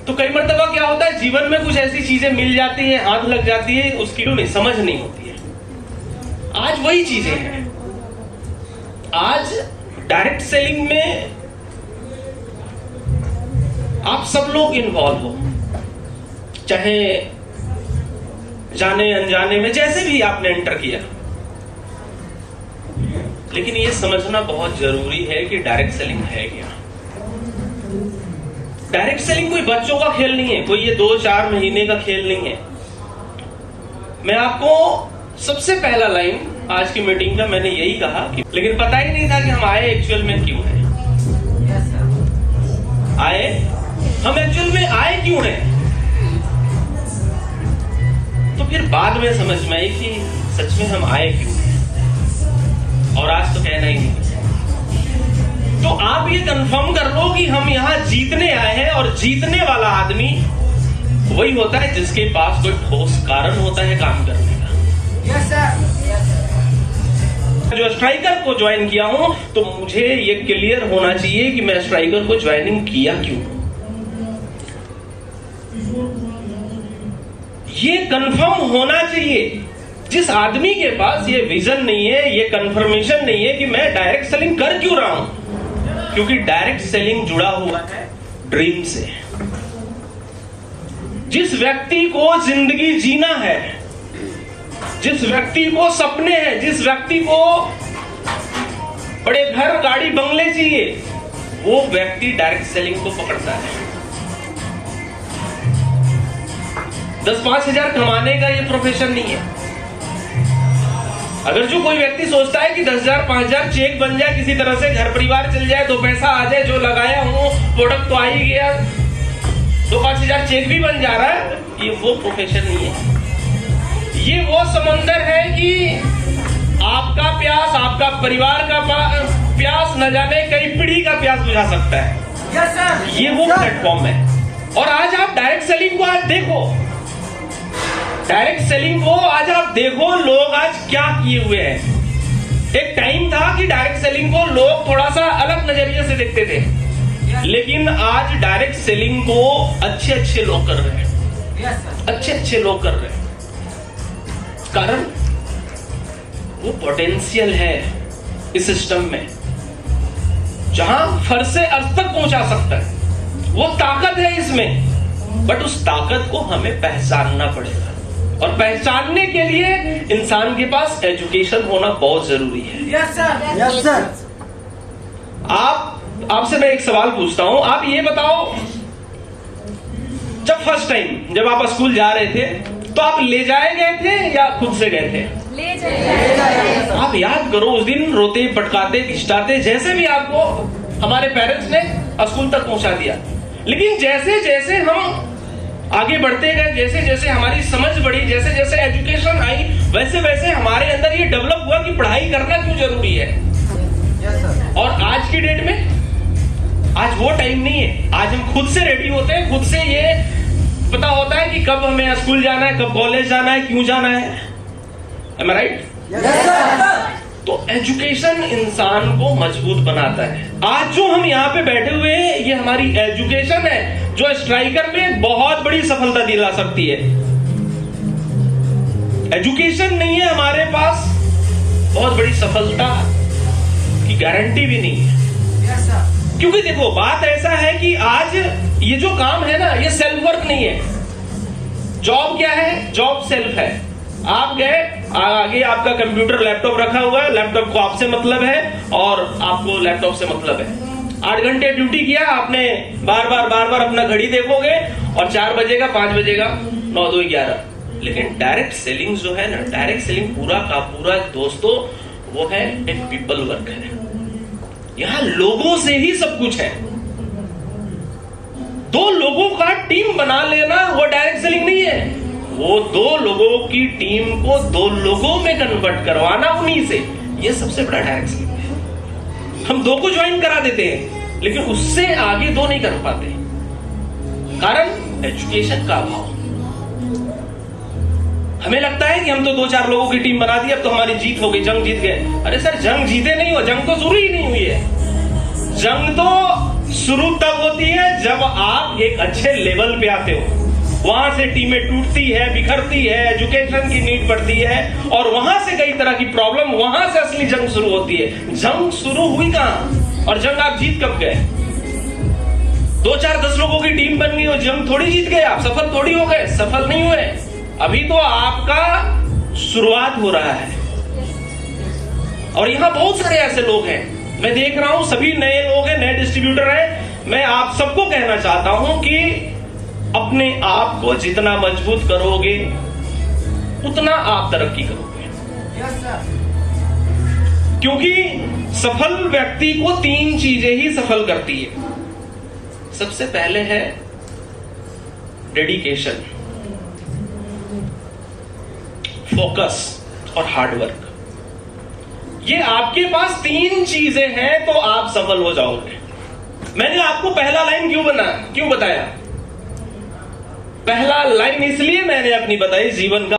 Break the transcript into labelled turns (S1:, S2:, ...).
S1: तो कई मर्तबा क्या होता है, जीवन में कुछ ऐसी चीजें मिल जाती हैं, हाथ लग जाती है, उसकी नहीं समझ नहीं होती है। आज वही चीजें हैं। आज डायरेक्ट सेलिंग में आप सब लोग इन्वॉल्व हो, चाहे जाने अनजाने में, जैसे भी आपने एंटर किया। लेकिन ये समझना बहुत जरूरी है कि डायरेक्ट सेलिंग है क्या। डायरेक्ट सेलिंग कोई बच्चों का खेल नहीं है, कोई ये 2-4 महीने का खेल नहीं है। मैं आपको सबसे पहला लाइन आज की मीटिंग का मैंने यही कहा कि लेकिन पता ही नहीं था कि हम आए एक्चुअल में क्यों हैं। आए हम एक्चुअल में आए क्यों हैं। तो फिर बाद में समझ में आई कि सच में हम आए क्यों हैं। और आज तो कहना ही नहीं। तो आप ये कंफर्म कर लो कि हम यहां जीतने आए हैं, और जीतने वाला आदमी वही होता है जिसके पास कोई ठोस कारण होता है काम करने का।
S2: Yes sir.
S1: जो स्ट्राइकर को ज्वाइन किया हूं, तो मुझे ये क्लियर होना चाहिए कि मैं स्ट्राइकर को ज्वाइनिंग किया क्यों। ये कंफर्म होना चाहिए। जिस आदमी के पास ये विजन नहीं है, ये कंफर्मेशन नहीं है कि मैं डायरेक्ट सेलिंग कर क्यों रहा हूं, क्योंकि डायरेक्ट सेलिंग जुड़ा हुआ है ड्रीम से। जिस व्यक्ति को जिंदगी जीना है, जिस व्यक्ति को सपने हैं, जिस व्यक्ति को बड़े घर गाड़ी बंगले चाहिए, वो व्यक्ति डायरेक्ट सेलिंग को पकड़ता है। 10-5 हजार कमाने का ये प्रोफेशन नहीं है। अगर जो कोई व्यक्ति सोचता है कि 10,000-5,000 चेक बन जाए, किसी तरह से घर परिवार चल जाए, 2 पैसा आ जाए, जो लगाया हूं प्रोडक्ट तो आ ही गया, 2-5 हजार चेक भी बन जा रहा है, ये वो प्रोफेशन नहीं है। ये वो समंदर है कि आपका प्यास, आपका परिवार का प्यास, न जाने कई पीढ़ी का प्यास बुझा सकता है।
S2: Yes sir.
S1: ये वो प्लेटफॉर्म है। और आज आप डायरेक्ट सेलिंग को आज देखो, डायरेक्ट सेलिंग को आज आप देखो, लोग आज क्या किए हुए हैं। एक टाइम था कि डायरेक्ट सेलिंग को लोग थोड़ा सा अलग नजरिए से देखते थे, लेकिन आज डायरेक्ट सेलिंग को अच्छे लोग कर रहे हैं। अच्छे लोग कर रहे हैं। कारण वो पोटेंशियल है इस सिस्टम में, जहां फर से अर्थ तक पहुंचा सकता है। वो ताकत है इसमें, बट उस ताकत को हमें पहचानना पड़ेगा। और पहचानने के लिए इंसान के पास एजुकेशन होना बहुत जरूरी है।
S2: Yes sir. Yes sir.
S1: आपसे मैं एक सवाल पूछता हूं, आप ये बताओ, जब फर्स्ट टाइम जब आप स्कूल जा रहे थे, तो आप ले जाए गए थे या खुद से गए थे?
S3: ले जाए।
S1: आप याद करो, उस दिन रोते पटकाते खिंचताते जैसे भी आपको हमारे पेरेंट्स ने स्कूल तक पहुंचा दिया। लेकिन जैसे जैसे हम आगे बढ़ते गए, जैसे जैसे हमारी समझ बढ़ी, जैसे जैसे एजुकेशन आई, वैसे वैसे हमारे अंदर ये डेवलप हुआ कि पढ़ाई करना क्यों जरूरी है। और आज की डेट में आज वो टाइम नहीं है। आज हम खुद से रेडी होते हैं, खुद से ये पता होता है कि कब हमें स्कूल जाना है, कब कॉलेज जाना है, क्यों जाना है। Am I right?
S2: Yes sir.
S1: तो एजुकेशन इंसान को मजबूत बनाता है। आज जो हम यहाँ पे बैठे हुए हैं, ये हमारी एजुकेशन है, जो स्ट्राइकर में बहुत बड़ी सफलता दिला सकती है। एजुकेशन नहीं है हमारे पास, बहुत बड़ी सफलता की गारंटी भी नहीं है।
S2: Yes sir.
S1: क्योंकि देखो, बात ऐसा है कि आज ये जो काम है ना, ये सेल्फ वर्क नहीं है। जॉब क्या है? जॉब सेल्फ है। आप गए, आगे आपका कंप्यूटर लैपटॉप रखा हुआ है, लैपटॉप को आपसे मतलब है और आपको लैपटॉप से मतलब है। 8 घंटे ड्यूटी किया आपने, बार बार अपना घड़ी देखोगे और 4 बजेगा, 5 बजेगा, 9, 2, 11। लेकिन डायरेक्ट सेलिंग जो है ना, डायरेक्ट सेलिंग पूरा का पूरा दोस्तों वो है एक पीपल वर्क है। यहां लोगों से ही सब कुछ है। 2 लोगों का टीम बना लेना वो डायरेक्ट सेलिंग नहीं है। वो 2 लोगों की टीम को 2 लोगों में कन्वर्ट करवाना उन्हीं से, ये सबसे बड़ा डायरेक्ट सेलिंग है। हम 2 को ज्वाइन करा देते हैं, लेकिन उससे आगे 2 नहीं कर पाते, कारण एजुकेशन का अभाव। हमें लगता है कि हम तो 2-4 लोगों की टीम बना दी, अब तो हमारी जीत हो गई, जंग जीत गए। अरे सर, जंग जीते नहीं हो, जंग तो शुरू ही नहीं हुई है। जंग तो शुरू तब होती है जब आप एक अच्छे लेवल पे आते हो। वहां से टीमें टूटती है, बिखरती है, एजुकेशन की नीड पड़ती है, और वहां से कई तरह की प्रॉब्लम, वहां से असली जंग शुरू होती है। जंग शुरू हुई कहां, और जंग आप जीत कब गए? 2 4 10 लोगों की टीम बन गई और जंग थोड़ी जीत गए आप, सफल थोड़ी हो गए, सफल नहीं हुए। अभी तो आपका शुरुआत हो रहा है। और यहां बहुत सारे ऐसे लोग हैं, मैं देख रहा हूं, सभी नए लोग हैं, नए डिस्ट्रीब्यूटर हैं। मैं आप सबको कहना चाहता हूं कि अपने आप को जितना मजबूत करोगे उतना आप तरक्की करोगे।
S2: Yes sir.
S1: क्योंकि सफल व्यक्ति को 3 चीजें ही सफल करती है। सबसे पहले है डेडिकेशन, फोकस और हार्डवर्क। ये आपके पास 3 चीजें हैं तो आप सफल हो जाओगे। मैंने आपको पहला लाइन क्यों बताया? पहला लाइन इसलिए मैंने अपनी बताई, जीवन का